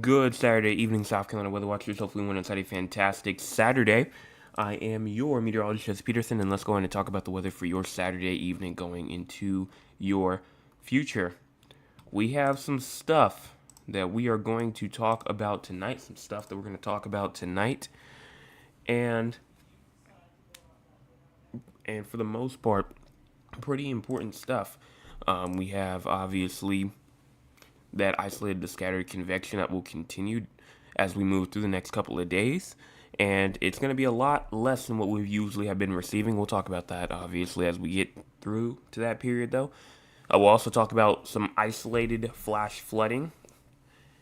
Good Saturday evening, South Carolina weather watchers. Hopefully, everyone has had a fantastic Saturday. I am your meteorologist, Jesse Peterson, and let's go ahead and talk about the weather for your Saturday evening going into your future. We have some stuff that we are going to talk about tonight, and for the most part, pretty important stuff. We have obviously that isolated to scattered convection that will continue as we move through the next couple of days. And it's going to be a lot less than what we usually have been receiving. We'll talk about that, obviously, as we get through to that period, though. We'll also talk about some isolated flash flooding.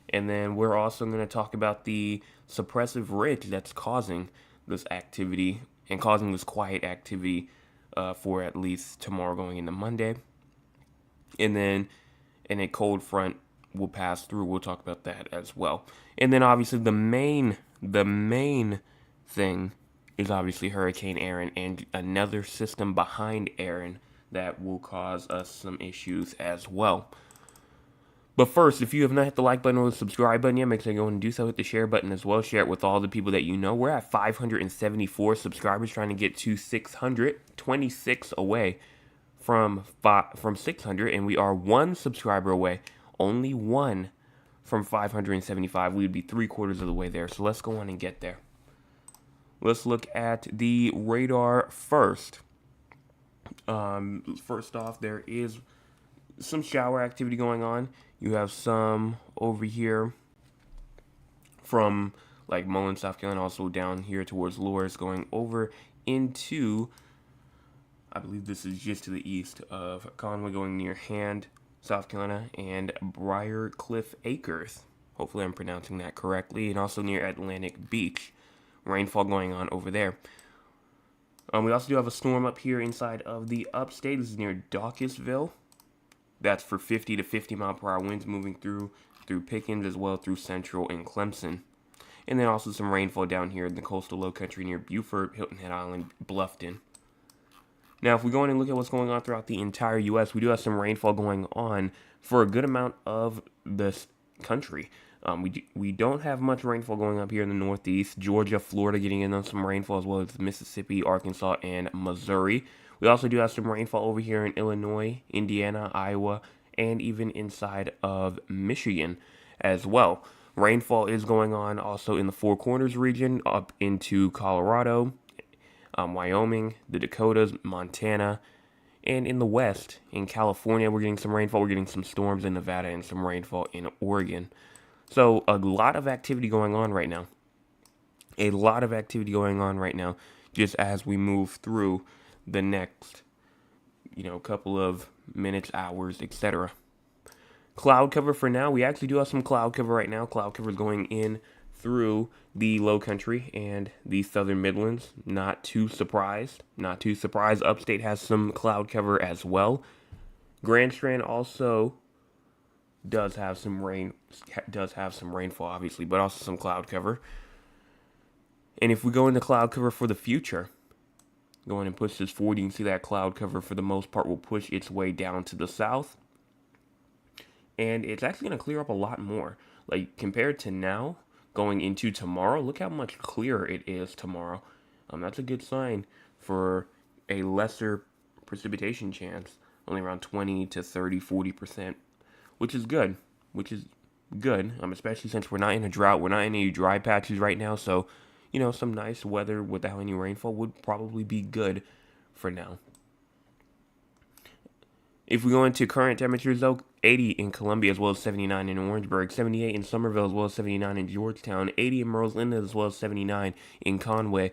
And then we're also going to talk about the suppressive ridge that's causing this activity and causing this quiet activity for at least tomorrow going into Monday. And then in a cold front will pass through. We'll talk about that as well. And then obviously the main thing is obviously Hurricane Aaron and another system behind Aaron that will cause us some issues as well. But first, if you have not hit the like button or the subscribe button yet, make sure you go and do so. Hit the share button as well. Share it with all the people that you know. We're at 574 subscribers, trying to get to 600, 26 away from 600, and we are one subscriber away, only one from 575. We would be 3/4 of the way there. So let's go on and get there. Let's look at the radar first. First off, there is some shower activity going on. You have some over here from like Mullen, South Carolina, also down here towards Loris, going over into, I believe this is just to the east of Conway, going near Hand, South Carolina, and Briarcliff Acres. Hopefully I'm pronouncing that correctly. And also near Atlantic Beach. Rainfall going on over there. We also do have a storm up here inside of the upstate. This is near Dawkesville. That's for 50 to 50 mile per hour winds moving through Pickens as well through Central and Clemson. And then also some rainfall down here in the coastal low country near Beaufort, Hilton Head Island, Bluffton. Now, if we go in and look at what's going on throughout the entire U.S., we do have some rainfall going on for a good amount of this country. We don't have much rainfall going up here in the Northeast. Georgia, Florida getting in on some rainfall, as well as Mississippi, Arkansas, and Missouri. We also do have some rainfall over here in Illinois, Indiana, Iowa, and even inside of Michigan as well. Rainfall is going on also in the Four Corners region, up into Colorado, Wyoming, the Dakotas, Montana, and in the west, in California, we're getting some rainfall. We're getting some storms in Nevada and some rainfall in Oregon. So a lot of activity going on right now. Just as we move through the next, couple of minutes, hours, etc. Cloud cover for now. We actually do have some cloud cover right now. Cloud cover is going in through the low country and the southern Midlands. Not too surprised. Upstate has some cloud cover as well. Grand Strand also does have some rainfall, obviously, but also some cloud cover. And if we go into cloud cover for the future, go in and push this forward, you can see that cloud cover for the most part will push its way down to the south. And it's actually going to clear up a lot more. Like, compared to now, going into tomorrow, look how much clearer it is tomorrow. That's a good sign for a lesser precipitation chance, only around 20 to 30, 40%, which is good, especially since we're not in a drought. We're not in any dry patches right now, so, some nice weather without any rainfall would probably be good for now. If we go into current temperatures, though, 80 in Columbia as well as 79 in Orangeburg, 78 in Somerville as well as 79 in Georgetown, 80 in Murrells Inlet as well as 79 in Conway,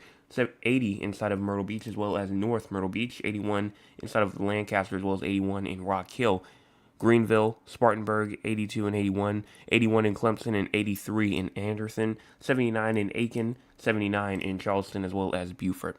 80 inside of Myrtle Beach as well as North Myrtle Beach, 81 inside of Lancaster as well as 81 in Rock Hill, Greenville, Spartanburg, 82 and 81, 81 in Clemson and 83 in Anderson, 79 in Aiken, 79 in Charleston as well as Beaufort.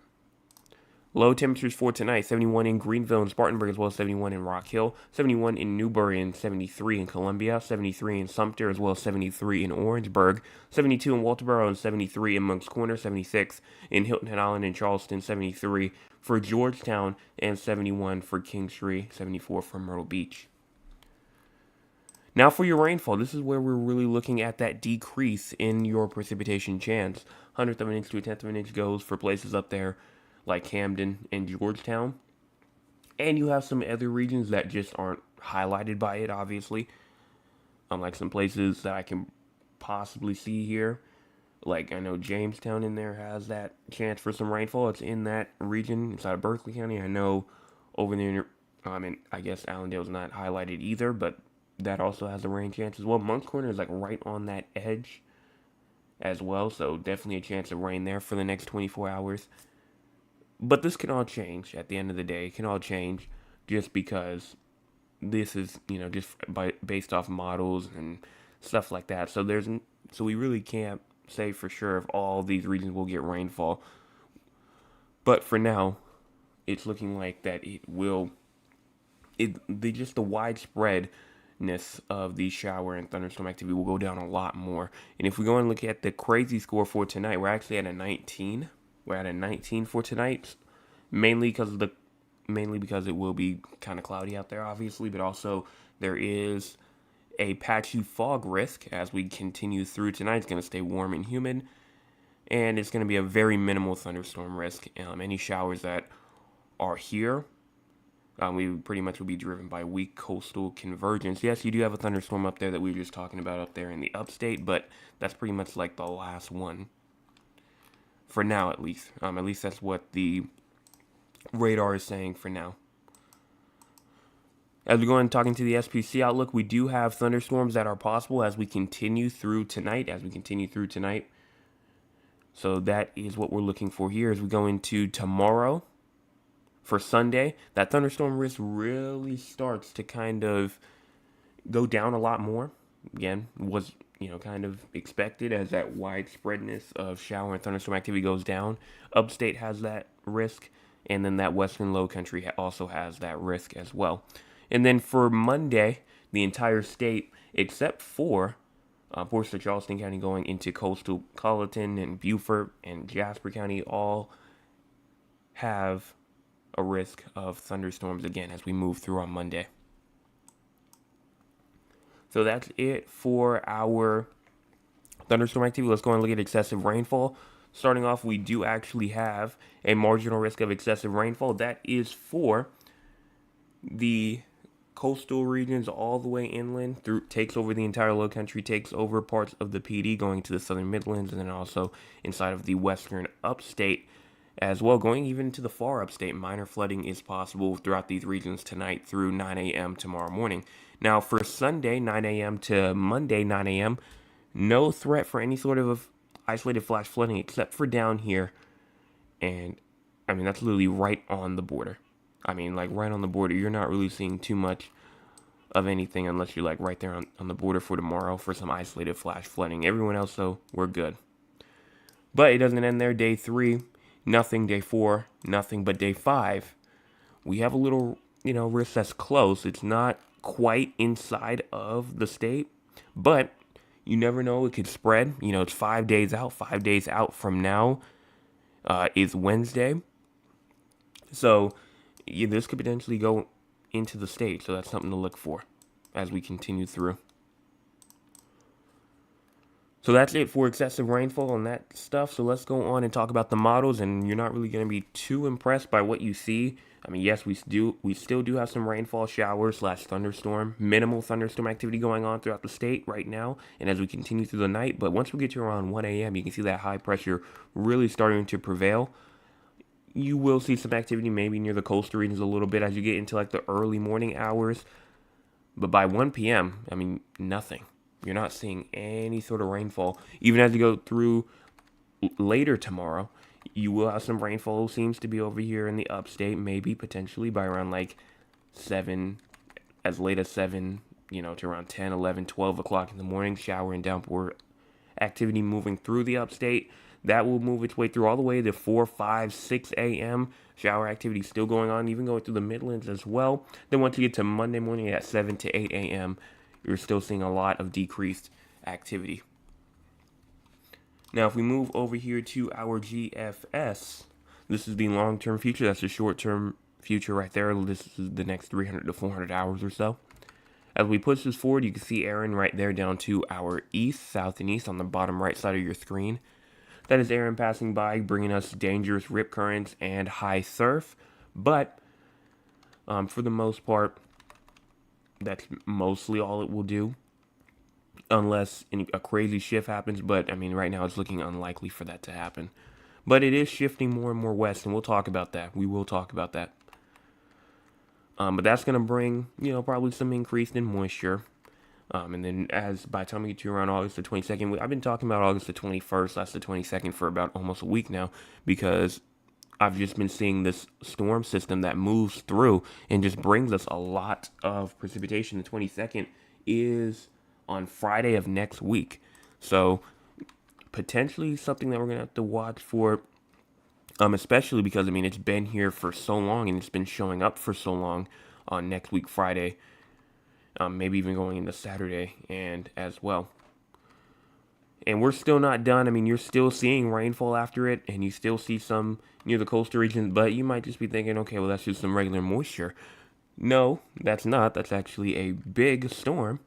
Low temperatures for tonight, 71 in Greenville and Spartanburg as well as 71 in Rock Hill, 71 in Newberry and 73 in Columbia, 73 in Sumter as well as 73 in Orangeburg, 72 in Walterboro and 73 in Moncks Corner, 76 in Hilton Head Island and Charleston, 73 for Georgetown, and 71 for Kingstree, 74 for Myrtle Beach. Now for your rainfall, this is where we're really looking at that decrease in your precipitation chance. 100th of an inch to a tenth of an inch goes for places up there like Camden and Georgetown. And you have some other regions that just aren't highlighted by it, obviously. Unlike some places that I can possibly see here. Like, I know Jamestown in there has that chance for some rainfall. It's in that region inside of Berkeley County. I know over there, I guess Allendale's not highlighted either, but that also has a rain chance as well. Moncks Corner is like right on that edge as well, so definitely a chance of rain there for the next 24 hours. But this can all change at the end of the day. It can all change just because this is, just based off models and stuff like that. So we really can't say for sure if all these regions will get rainfall. But for now, it's looking like that it will. Just the widespreadness of the shower and thunderstorm activity will go down a lot more. And if we go and look at the crazy score for tonight, we're actually at a 19. We're at a 19 for tonight, mainly because it will be kind of cloudy out there, obviously, but also there is a patchy fog risk as we continue through tonight. It's going to stay warm and humid, and it's going to be a very minimal thunderstorm risk. Any showers that are here, we pretty much will be driven by weak coastal convergence. Yes, you do have a thunderstorm up there that we were just talking about up there in the upstate, but that's pretty much like the last one. For now, at least. At least that's what the radar is saying for now. As we go on talking to the SPC outlook, we do have thunderstorms that are possible as we continue through tonight. So that is what we're looking for here as we go into tomorrow. For Sunday, that thunderstorm risk really starts to kind of go down a lot more. Again, was kind of expected as that widespreadness of shower and thunderstorm activity goes down. Upstate has that risk, and then that western low country also has that risk as well. And then for Monday, the entire state, except for Portsmouth, Charleston County going into coastal Colleton and Beaufort and Jasper County, all have a risk of thunderstorms again as we move through on Monday. So that's it for our thunderstorm activity. Let's go and look at excessive rainfall. Starting off, we do actually have a marginal risk of excessive rainfall. That is for the coastal regions all the way inland, takes over the entire low country, takes over parts of the PD going to the southern Midlands, and then also inside of the western upstate as well, going even to the far upstate. Minor flooding is possible throughout these regions tonight through 9 a.m. tomorrow morning. Now for Sunday, 9 a.m. to Monday, 9 a.m., no threat for any sort of isolated flash flooding except for down here. And, that's literally right on the border. Right on the border. You're not really seeing too much of anything unless you're, right there on the border for tomorrow for some isolated flash flooding. Everyone else, though, we're good. But it doesn't end there. Day 3, nothing. Day 4, nothing. But day 5, we have a little, risk that's close. It's not quite inside of the state, but you never know. It could spread. It's 5 days out. 5 days out from now is Wednesday. So this could potentially go into the state. So that's something to look for as we continue through. So that's it for excessive rainfall and that stuff. So let's go on and talk about the models. And you're not really going to be too impressed by what you see. Yes, we still do have some rainfall, showers / thunderstorm, minimal thunderstorm activity going on throughout the state right now, and as we continue through the night. But once we get to around 1 a.m., you can see that high pressure really starting to prevail. You will see some activity maybe near the coastal regions a little bit as you get into the early morning hours. But by 1 p.m., nothing. You're not seeing any sort of rainfall. Even as you go through later tomorrow, you will have some rainfall. Seems to be over here in the upstate, maybe potentially by around 7, as late as 7, to around 10, 11, 12 o'clock in the morning. Shower and downpour activity moving through the upstate. That will move its way through all the way to 4, 5, 6 a.m. Shower activity still going on, even going through the Midlands as well. Then once you get to Monday morning at 7 to 8 a.m., you're still seeing a lot of decreased activity. Now, if we move over here to our GFS, this is the long-term future. That's the short-term future right there. This is the next 300 to 400 hours or so. As we push this forward, you can see Aaron right there down to our east, south, and east on the bottom right side of your screen. That is Aaron passing by, bringing us dangerous rip currents and high surf. But for the most part, that's mostly all it will do, unless a crazy shift happens. But I mean, right now it's looking unlikely for that to happen. But it is shifting more and more west, and we'll talk about that. We will talk about that. But that's going to bring, probably some increase in moisture. And then by the time we get to around August the 22nd, I've been talking about August the 21st, last the 22nd for about almost a week now, because I've just been seeing this storm system that moves through and just brings us a lot of precipitation. The 22nd is on Friday of next week. So potentially something that we're going to have to watch for, especially because, I mean, it's been here for so long and it's been showing up for so long on next week, Friday, maybe even going into Saturday and as well. And we're still not done. I mean, you're still seeing rainfall after it, and you still see some near the coastal regions, but you might just be thinking, okay, well, that's just some regular moisture. No, that's not. That's actually a big storm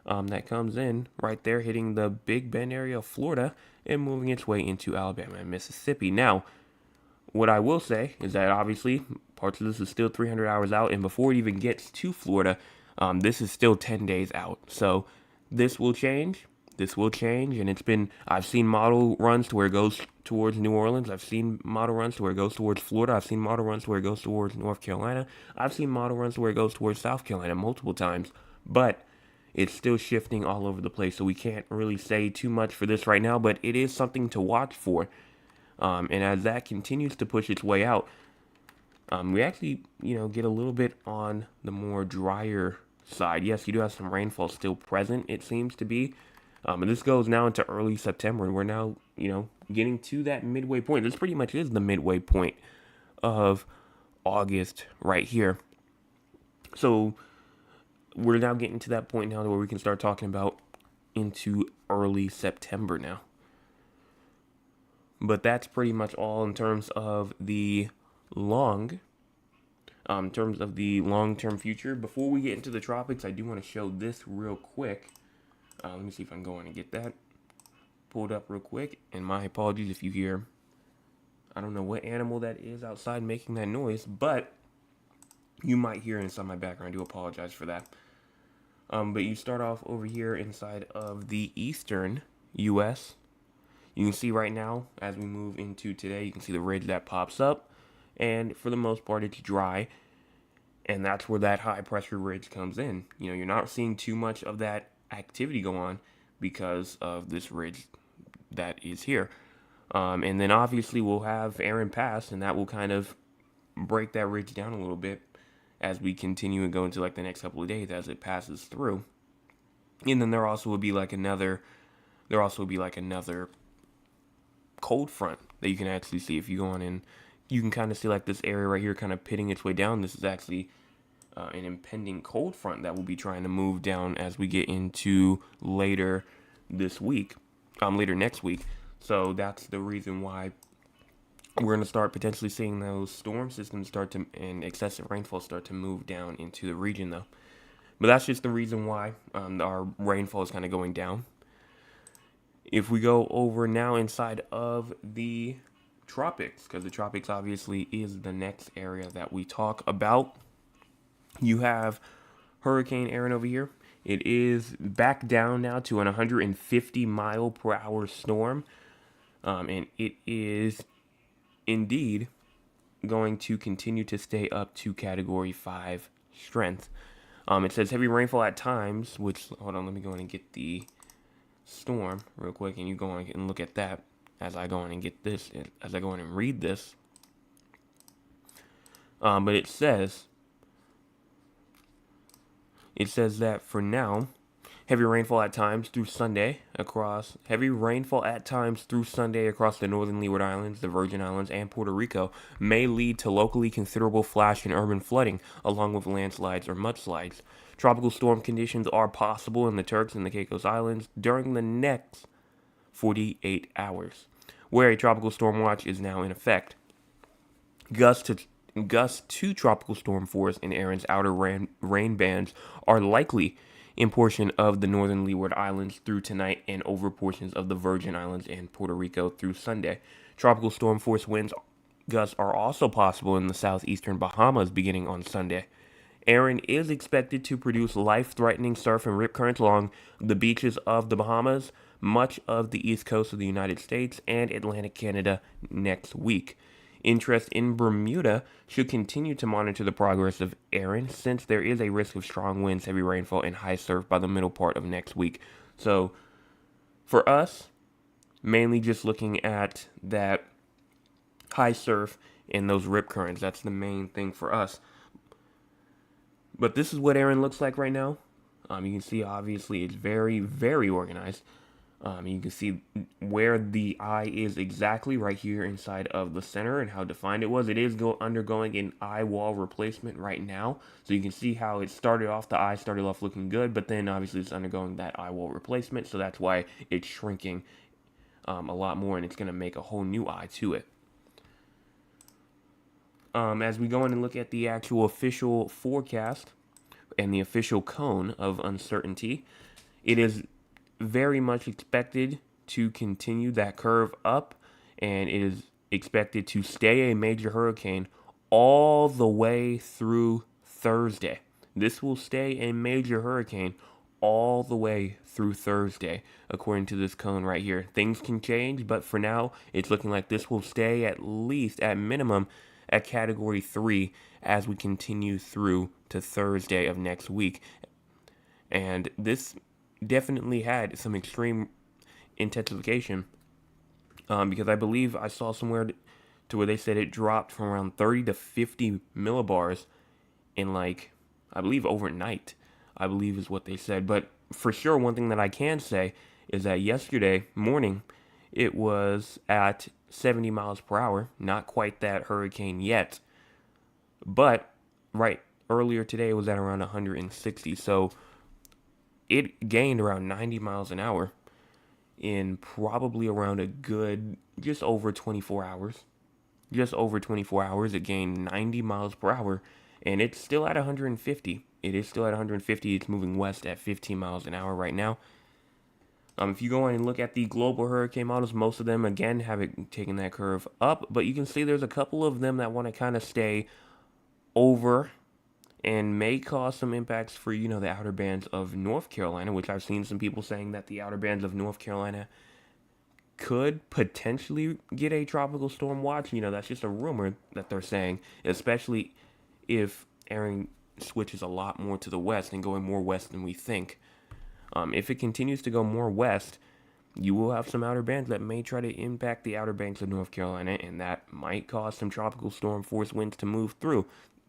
that comes in right there, hitting the Big Bend area of Florida and moving its way into Alabama and Mississippi. Now, what I will say is that obviously parts of this is still 300 hours out, and before it even gets to Florida, this is still 10 days out. So this will change. This will change, and I've seen model runs to where it goes towards New Orleans. I've seen model runs to where it goes towards Florida. I've seen model runs to where it goes towards North Carolina. I've seen model runs to where it goes towards South Carolina multiple times, but it's still shifting all over the place, so we can't really say too much for this right now, but it is something to watch for. And as that continues to push its way out, we actually, get a little bit on the more drier side. Yes, you do have some rainfall still present, it seems to be. And this goes now into early September, and we're now, getting to that midway point. This pretty much is the midway point of August right here. So we're now getting to that point now where we can start talking about into early September now. But that's pretty much all in terms of the long-term future. Before we get into the tropics, I do want to show this real quick. Let me see if I can go in and get that pulled up real quick. And my apologies if you hear, I don't know what animal that is outside making that noise, but you might hear inside my background. I do apologize for that. But you start off over here inside of the eastern U.S. You can see right now, as we move into today, you can see the ridge that pops up. And for the most part, it's dry. And that's where that high pressure ridge comes in. You're not seeing too much of that activity go on because of this ridge that is here. And then obviously we'll have Aaron pass, and that will kind of break that ridge down a little bit as we continue and go into like the next couple of days as it passes through. And then there also will be like another cold front that you can actually see if you go on in. You can kind of see like this area right here kind of pitting its way down. This is actually an impending cold front that will be trying to move down as we get into later next week. So that's the reason why we're going to start potentially seeing those storm systems and excessive rainfall start to move down into the region though. But that's just the reason why our rainfall is kind of going down. If we go over now inside of the tropics, because the tropics obviously is the next area that we talk about, you have Hurricane Aaron over here. It is back down now to an 150 mile per hour storm. And it is indeed going to continue to stay up to Category 5 strength. It says heavy rainfall at times, which, hold on, let me go in and get the storm real quick, and you go on and look at that as I go in and get this, as I go in and read this. But it says that for now, heavy rainfall at times through Sunday across the northern Leeward Islands, the Virgin Islands, and Puerto Rico may lead to locally considerable flash and urban flooding, along with landslides or mudslides. Tropical storm conditions are possible in the Turks and the Caicos Islands during the next 48 hours, where a tropical storm watch is now in effect. Gusts to Gust 2 tropical storm force in Aaron's outer rain bands are likely in portion of the northern Leeward Islands through tonight and over portions of the Virgin Islands and Puerto Rico through Sunday. Tropical storm force winds gusts are also possible in the southeastern Bahamas beginning on Sunday. Aaron is expected to produce life-threatening surf and rip currents along the beaches of the Bahamas, much of the east coast of the United States, and Atlantic Canada next week. Interest in Bermuda should continue to monitor the progress of Aaron, since there is a risk of strong winds, heavy rainfall, and high surf by the middle part of next week. So, for us, mainly just looking at that high surf and those rip currents. That's the main thing for us. But this is what Aaron looks like right now. You can see, obviously, it's very, very organized. You can see where the eye is exactly right here inside of the center and how defined it was. It is undergoing an eye wall replacement right now. So you can see how it started off, the eye started off looking good, but then obviously it's undergoing that eye wall replacement. So that's why it's shrinking a lot more, and it's going to make a whole new eye to it. As we go in and look at the actual official forecast and the official cone of uncertainty, it is very much expected to continue that curve up, and it is expected to stay a major hurricane all the way through Thursday. This will stay a major hurricane all the way through Thursday, according to this cone right here. Things can change, but for now, it's looking like this will stay at least, at minimum, at Category 3 as we continue through to Thursday of next week. And this definitely had some extreme intensification, because I believe I saw somewhere to where they said it dropped from around 30 to 50 millibars in, like, I believe overnight, I believe is what they said. But for sure, one thing that I can say is that yesterday morning, it was at 70 miles per hour, not quite that hurricane yet, but right earlier today it was at around 160, so it gained around 90 miles an hour in probably around a good just over 24 hours. Just over 24 hours, it gained 90 miles per hour, and it's still at 150. It is still at 150. It's moving west at 15 miles an hour right now. If you go in and look at the global hurricane models, most of them, again, haven't taken that curve up, but you can see there's a couple of them that want to kind of stay over and may cause some impacts for, the outer bands of North Carolina, which I've seen some people saying that the outer bands of North Carolina could potentially get a tropical storm watch. That's just a rumor that they're saying, especially if Aaron switches a lot more to the west and going more west than we think. If it continues to go more west, you will have some outer bands that may try to impact the outer banks of North Carolina, and that might cause some tropical storm force winds to move through.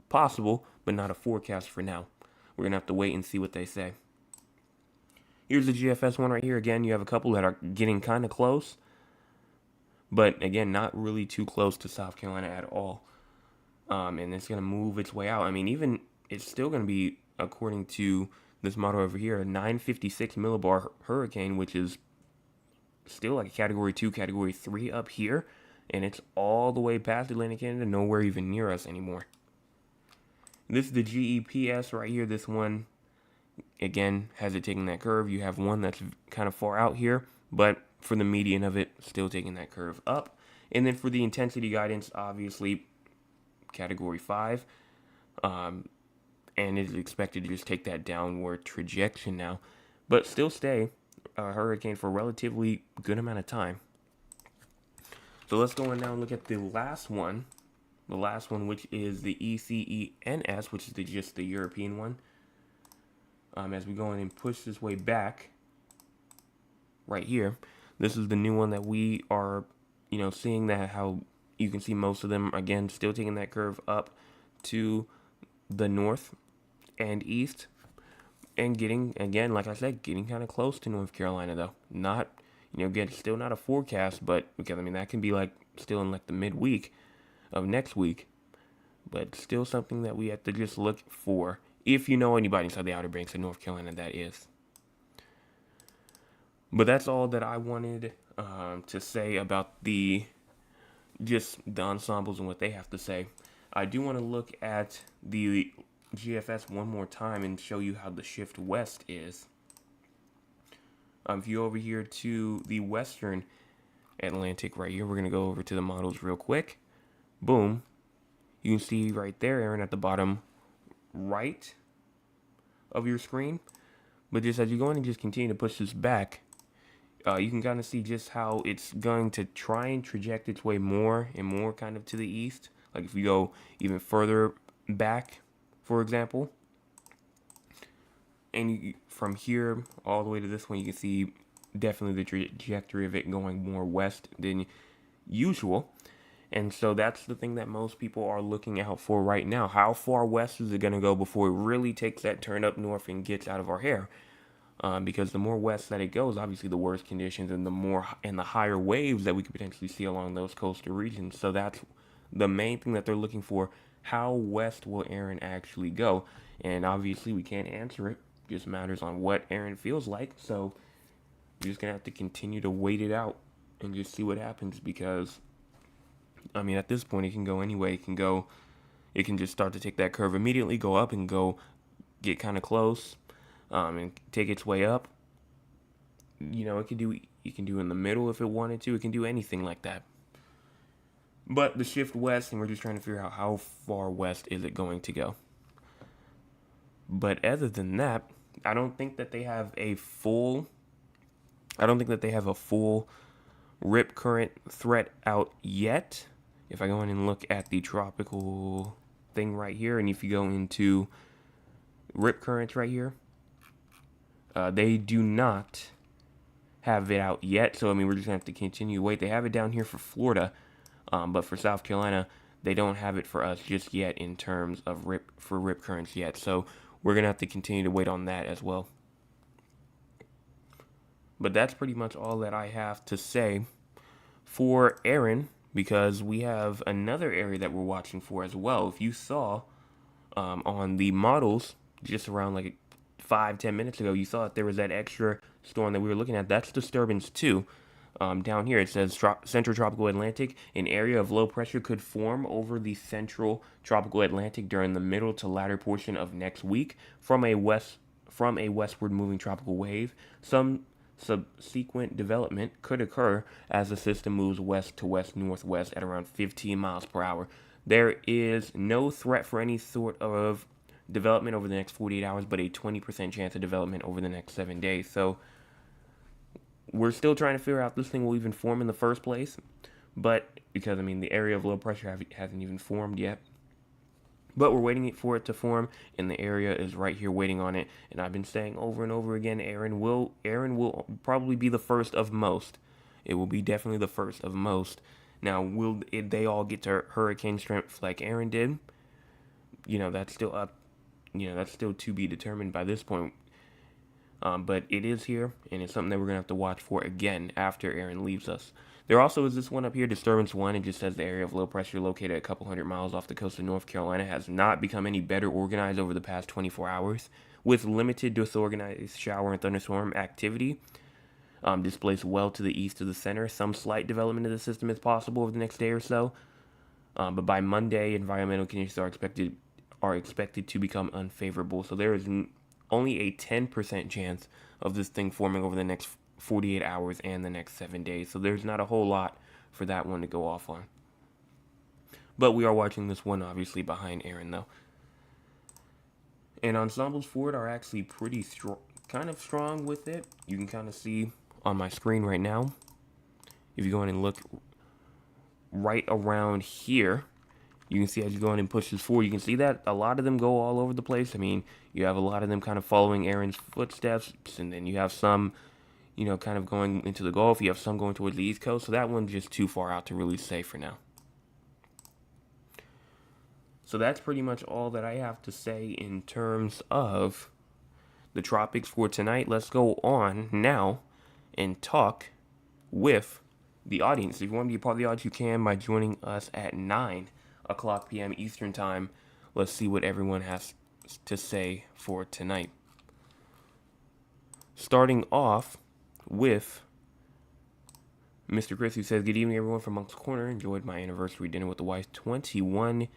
Possible, but not a forecast for now. We're going to have to wait and see what they say. Here's the GFS one right here. Again, you have a couple that are getting kind of close, but again, not really too close to South Carolina at all. And it's going to move its way out. I mean, even it's still going to be, according to this model over here, a 956 millibar hurricane, which is still like a Category 2, Category 3 up here, and it's all the way past Atlantic Canada, nowhere even near us anymore. This is the GEPS right here. This one, again, has it taking that curve. You have one that's kind of far out here, but for the median of it, still taking that curve up. And then for the intensity guidance, obviously, Category 5. And it is expected to just take that downward trajectory now, but still stay a hurricane for a relatively good amount of time. So let's go in now and look at the last one, which is the ECENS, which is just the European one. As we go in and push this way back, right here, this is the new one that we are, seeing that how you can see most of them, again, still taking that curve up to the north and east, and getting, again, like I said, getting kind of close to North Carolina, though. Not, again, still not a forecast, but because, that can be like still in like the midweek of next week, but still something that we have to just look for, if you know anybody inside the Outer Banks of North Carolina, that is. But that's all that I wanted to say about the ensembles and what they have to say. I do want to look at the GFS one more time and show you how the shift west is. If you go over here to the western Atlantic right here, we're going to go over to the models real quick. Boom. You can see right there, Aaron, at the bottom right of your screen. But just as you go in and just continue to push this back, you can kind of see just how it's going to try and traject its way more and more kind of to the east. Like if you go even further back, for example, and from here all the way to this one, you can see definitely the trajectory of it going more west than usual. And so that's the thing that most people are looking out for right now. How far west is it going to go before it really takes that turn up north and gets out of our hair? Because the more west that it goes, obviously the worse conditions and the higher waves that we could potentially see along those coastal regions. So that's the main thing that they're looking for. How west will Aaron actually go? And obviously we can't answer it. It just matters on what Aaron feels like. So you're just gonna have to continue to wait it out and just see what happens, because I mean, at this point it can go anyway. It can just start to take that curve immediately, go up and go get kind of close, and take its way up. You know, it can do in the middle if it wanted to. It can do anything like that. But the shift west, and we're just trying to figure out how far west is it going to go. But other than that, I don't think that they have a full rip current threat out yet. If I go in and look at the tropical thing right here, and if you go into rip currents right here, they do not have it out yet. So I mean, we're just gonna have to continue to wait. They have it down here for Florida, but for South Carolina, they don't have it for us just yet in terms of rip currents yet. So we're gonna have to continue to wait on that as well. But that's pretty much all that I have to say for Aaron, because we have another area that we're watching for as well. If you saw on the models just around like 5-10 minutes ago, you saw that there was that extra storm that we were looking at. That's disturbance 2. Down here it says Central Tropical Atlantic. An area of low pressure could form over the Central Tropical Atlantic during the middle to latter portion of next week from a westward moving tropical wave. Some subsequent development could occur as the system moves west to west northwest at around 15 miles per hour. There is no threat for any sort of development over the next 48 hours, but a 20% chance of development over the next 7 days. So we're still trying to figure out if this thing will even form in the first place. But because, I mean, the area of low pressure hasn't even formed yet. But we're waiting for it to form, and the area is right here waiting on it. And I've been saying over and over again, Aaron will probably be the first of most. It will be definitely the first of most. Now, will they all get to hurricane strength like Aaron did? You know, that's still up. You know, that's still to be determined by this point. But it is here, and it's something that we're going to have to watch for again after Aaron leaves us. There also is this one up here, Disturbance 1. It just says the area of low pressure located a couple hundred miles off the coast of North Carolina has not become any better organized over the past 24 hours, with limited disorganized shower and thunderstorm activity. Displaced well to the east of the center. Some slight development of the system is possible over the next day or so. But by Monday, environmental conditions are expected to become unfavorable. So there is only a 10% chance of this thing forming over the next 48 hours and the next 7 days. So there's not a whole lot for that one to go off on. But we are watching this one obviously behind Aaron though. And ensembles for it are actually pretty kind of strong with it. You can kind of see on my screen right now. If you go in and look right around here, you can see as you go in and push this forward, you can see that a lot of them go all over the place. I mean, you have a lot of them kind of following Aaron's footsteps, and then you have some, you know, kind of going into the Gulf. You have some going towards the East Coast, so that one's just too far out to really say for now. So that's pretty much all that I have to say in terms of the tropics for tonight. Let's go on now and talk with the audience. If you want to be a part of the audience, you can by joining us at 9 o'clock p.m. Eastern Time. Let's see what everyone has to say for tonight. Starting off with Mr. Chris, who says, "Good evening, everyone from Monk's Corner. Enjoyed my anniversary dinner with the wife. 21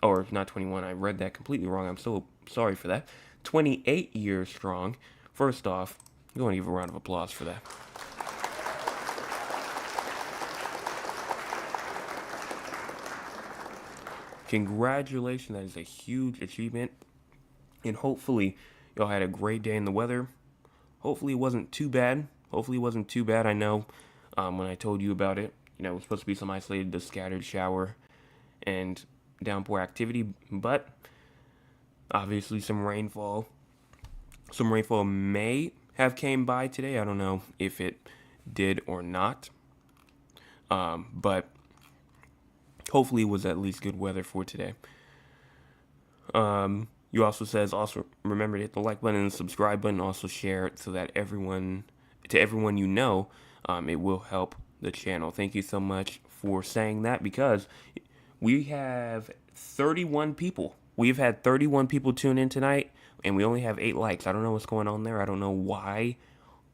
or not 21, I read that completely wrong. I'm so sorry for that. 28 years strong. First off, I'm going to give a round of applause for that. Congratulations, that is a huge achievement. And hopefully, y'all had a great day in the weather. Hopefully, it wasn't too bad. I know when I told you about it, it was supposed to be some isolated to scattered shower and downpour activity, but obviously some rainfall. Some rainfall may have came by today. I don't know if it did or not, but hopefully it was at least good weather for today. You also says also remember to hit the like button and the subscribe button. Also share it so that everyone you know, it will help the channel. Thank you so much for saying that, because we have 31 people. We've had 31 people tune in tonight, and we only have 8 likes. I don't know what's going on there. I don't know why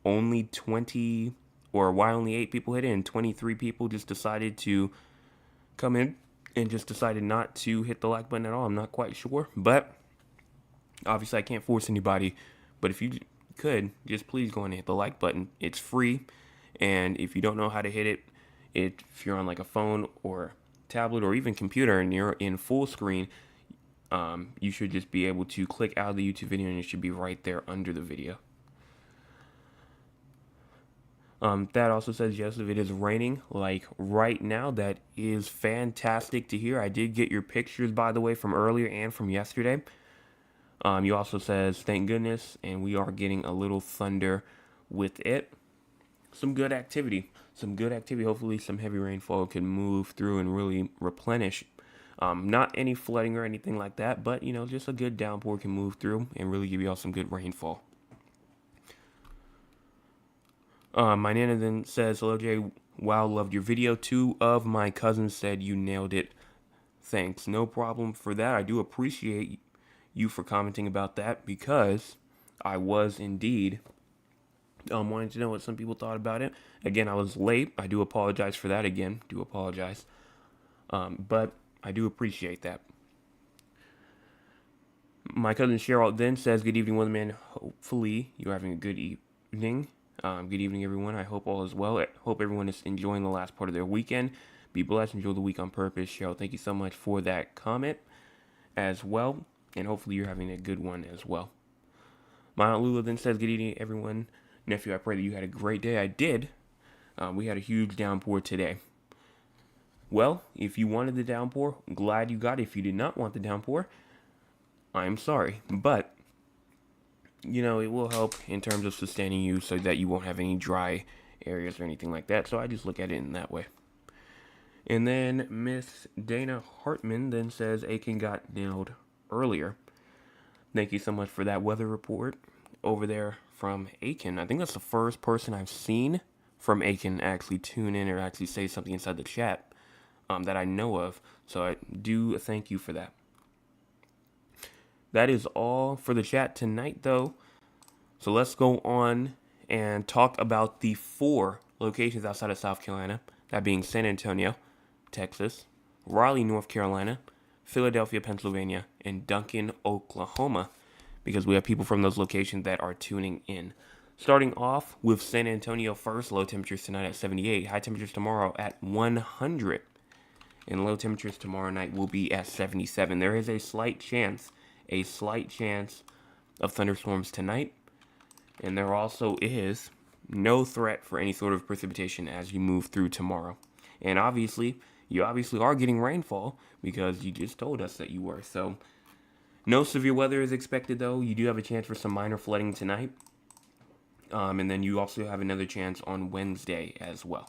only 20 or why only 8 people hit it and 23 people just decided to come in and just decided not to hit the like button at all. I'm not quite sure, but obviously I can't force anybody. But if you could, just please go and hit the like button. It's free, and if you don't know how to hit it, if you're on like a phone or tablet or even computer and you're in full screen, you should just be able to click out of the YouTube video and it should be right there under the video. That also says, yes, if it is raining, like right now, that is fantastic to hear. I did get your pictures, by the way, from earlier and from yesterday. You also says, thank goodness, and we are getting a little thunder with it. Some good activity. Hopefully some heavy rainfall can move through and really replenish. Not any flooding or anything like that, but, just a good downpour can move through and really give you all some good rainfall. My Nana then says, hello, Jay. Wow, loved your video. 2 of my cousins said you nailed it. Thanks. No problem for that. I do appreciate you for commenting about that, because I was indeed wanting to know what some people thought about it. Again, I was late. I do apologize for that. Again, do apologize. But I do appreciate that. My cousin Cheryl then says, good evening, Weatherman. Hopefully you're having a good evening. Good evening, everyone. I hope all is well. I hope everyone is enjoying the last part of their weekend. Be blessed. Enjoy the week on purpose. Cheryl, thank you so much for that comment as well. And hopefully you're having a good one as well. My Aunt Lula then says, good evening, everyone. Nephew, I pray that you had a great day. I did. We had a huge downpour today. Well, if you wanted the downpour, I'm glad you got it. If you did not want the downpour, I'm sorry. But it will help in terms of sustaining you so that you won't have any dry areas or anything like that. So I just look at it in that way. And then Miss Dana Hartman then says, Aiken got nailed earlier. Thank you so much for that weather report over there from Aiken. I think that's the first person I've seen from Aiken actually tune in or actually say something inside the chat that I know of. So I do thank you for that. That is all for the chat tonight, though. So let's go on and talk about the 4 locations outside of South Carolina, that being San Antonio, Texas, Raleigh, North Carolina, Philadelphia, Pennsylvania, and Duncan, Oklahoma, because we have people from those locations that are tuning in. Starting off with San Antonio first, low temperatures tonight at 78, high temperatures tomorrow at 100, and low temperatures tomorrow night will be at 77. There is a slight chance of thunderstorms tonight, and there also is no threat for any sort of precipitation as you move through tomorrow. And you obviously are getting rainfall because you just told us that you were. So no severe weather is expected, though. You do have a chance for some minor flooding tonight, and then you also have another chance on Wednesday as well.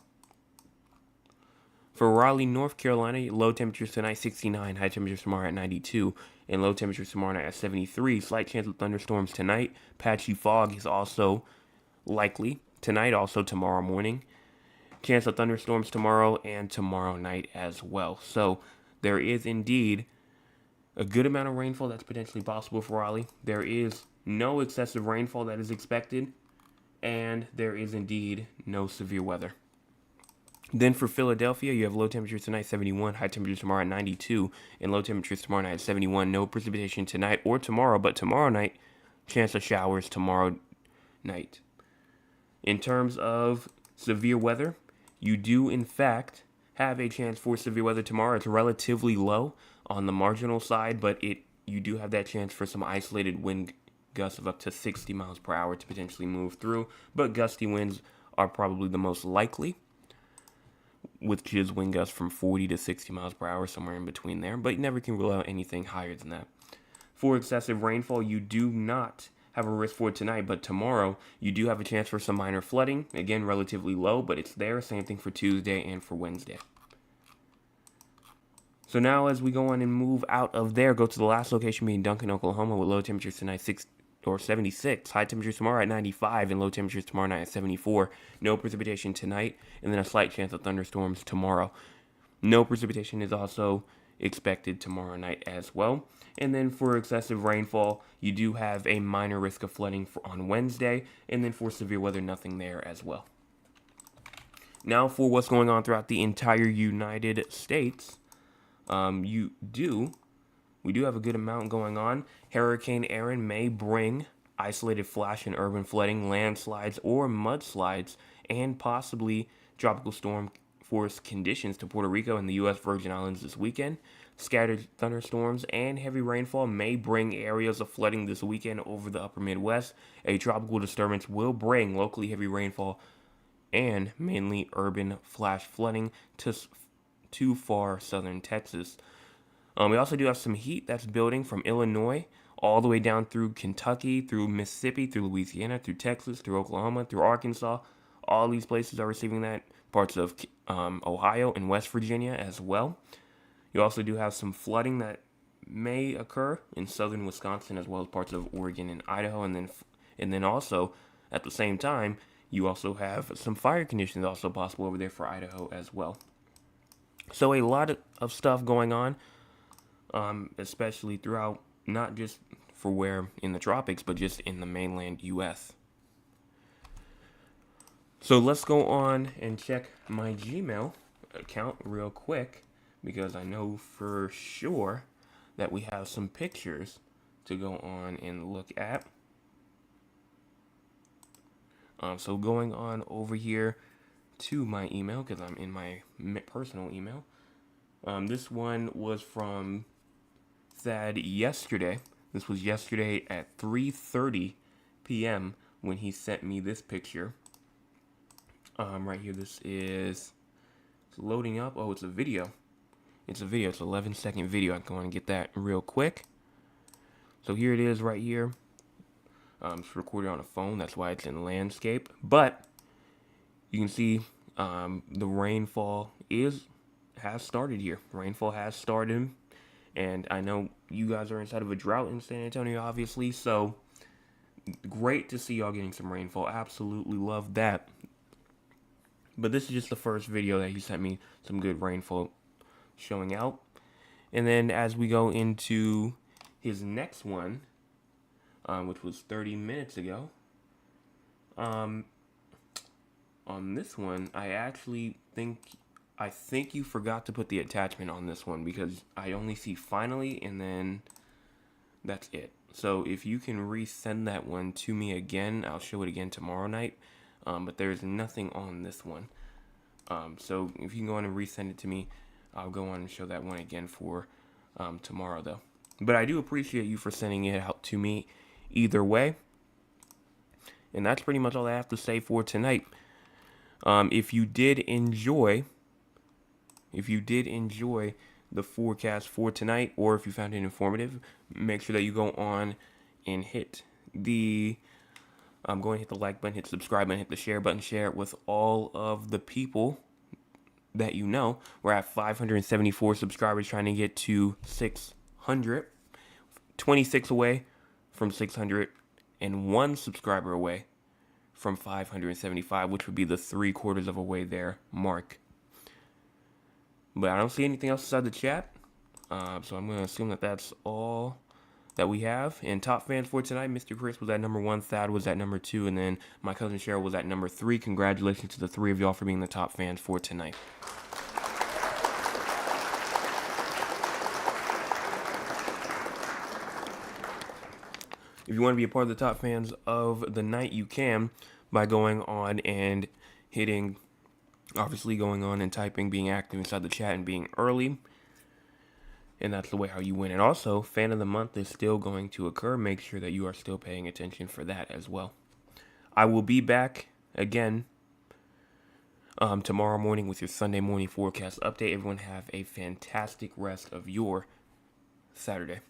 For Raleigh, North Carolina, low temperatures tonight 69, high temperatures tomorrow at 92, and low temperatures tomorrow night at 73. Slight chance of thunderstorms tonight. Patchy fog is also likely tonight, also tomorrow morning. Chance of thunderstorms tomorrow and tomorrow night as well. So there is indeed a good amount of rainfall that's potentially possible for Raleigh. There is no excessive rainfall that is expected, and there is indeed no severe weather. Then for Philadelphia, you have low temperatures tonight 71, high temperatures tomorrow at 92, and low temperatures tomorrow night at 71. No precipitation tonight or tomorrow, but tomorrow night, chance of showers tomorrow night. In terms of severe weather, you do in fact have a chance for severe weather tomorrow. It's relatively low on the marginal side, but you do have that chance for some isolated wind gusts of up to 60 miles per hour to potentially move through, but gusty winds are probably the most likely, which is wind gusts from 40 to 60 miles per hour, somewhere in between there, but you never can rule out anything higher than that. For excessive rainfall, you do not have a risk for tonight, but tomorrow you do have a chance for some minor flooding. Again, relatively low, but it's there. Same thing for Tuesday and for Wednesday. So now as we go on and move out of there, go to the last location being Duncan, Oklahoma, with low temperatures tonight 76, high temperatures tomorrow at 95, and low temperatures tomorrow night at 74. No precipitation tonight, and then a slight chance of thunderstorms tomorrow. No precipitation is also expected tomorrow night as well. And then for excessive rainfall, you do have a minor risk of flooding on Wednesday, and then for severe weather, nothing there as well. Now for what's going on throughout the entire United States, we do have a good amount going on. Hurricane Erin may bring isolated flash and urban flooding, landslides, or mudslides, and possibly tropical storm force conditions to Puerto Rico and the U.S. Virgin Islands this weekend. Scattered thunderstorms and heavy rainfall may bring areas of flooding this weekend over the upper Midwest. A tropical disturbance will bring locally heavy rainfall and mainly urban flash flooding to far southern Texas. We also do have some heat that's building from Illinois all the way down through Kentucky, through Mississippi, through Louisiana, through Texas, through Oklahoma, through Arkansas. All these places are receiving that. Parts of Ohio and West Virginia as well. You also do have some flooding that may occur in southern Wisconsin as well as parts of Oregon and Idaho. And then also, at the same time, you also have some fire conditions also possible over there for Idaho as well. So a lot of stuff going on. Especially throughout, not just for where in the tropics, but just in the mainland U.S. So let's go on and check my Gmail account real quick, because I know for sure that we have some pictures to go on and look at. So going on over here to my email, because I'm in my personal email. This one was from Thad yesterday. This was yesterday at 3:30 p.m. when he sent me this picture. Right here, this is loading up. Oh, it's a video. It's an 11-second video. I can go and get that real quick. So here it is right here. It's recorded on a phone. That's why it's in landscape. But you can see the rainfall has started here. Rainfall has started. And I know you guys are inside of a drought in San Antonio, obviously. So great to see y'all getting some rainfall. Absolutely love that. But this is just the first video that he sent me, some good rainfall showing out. And then as we go into his next one, which was 30 minutes ago, on this one, I think you forgot to put the attachment on this one, because I only see finally, and then that's it. So if you can resend that one to me again, I'll show it again tomorrow night. But there's nothing on this one. So if you can go on and resend it to me, I'll go on and show that one again for tomorrow, though. But I do appreciate you for sending it out to me either way. And that's pretty much all I have to say for tonight. If you did enjoy the forecast for tonight, or if you found it informative, make sure that you go on and hit the like button, hit the subscribe button, hit the share button, share it with all of the people that you know. We're at 574 subscribers, trying to get to 600, 26 away from 600, and 1 subscriber away from 575, which would be the 3/4 of a way there mark. But I don't see anything else inside the chat, so I'm going to assume that that's all that we have. And top fans for tonight, Mr. Chris was at number 1, Thad was at number 2, and then my cousin Cheryl was at number 3. Congratulations to the 3 of y'all for being the top fans for tonight. If you want to be a part of the top fans of the night, you can by going on and hitting, obviously going on and typing, being active inside the chat and being early. And that's the way how you win. And also, Fan of the Month is still going to occur. Make sure that you are still paying attention for that as well. I will be back again tomorrow morning with your Sunday morning forecast update. Everyone have a fantastic rest of your Saturday.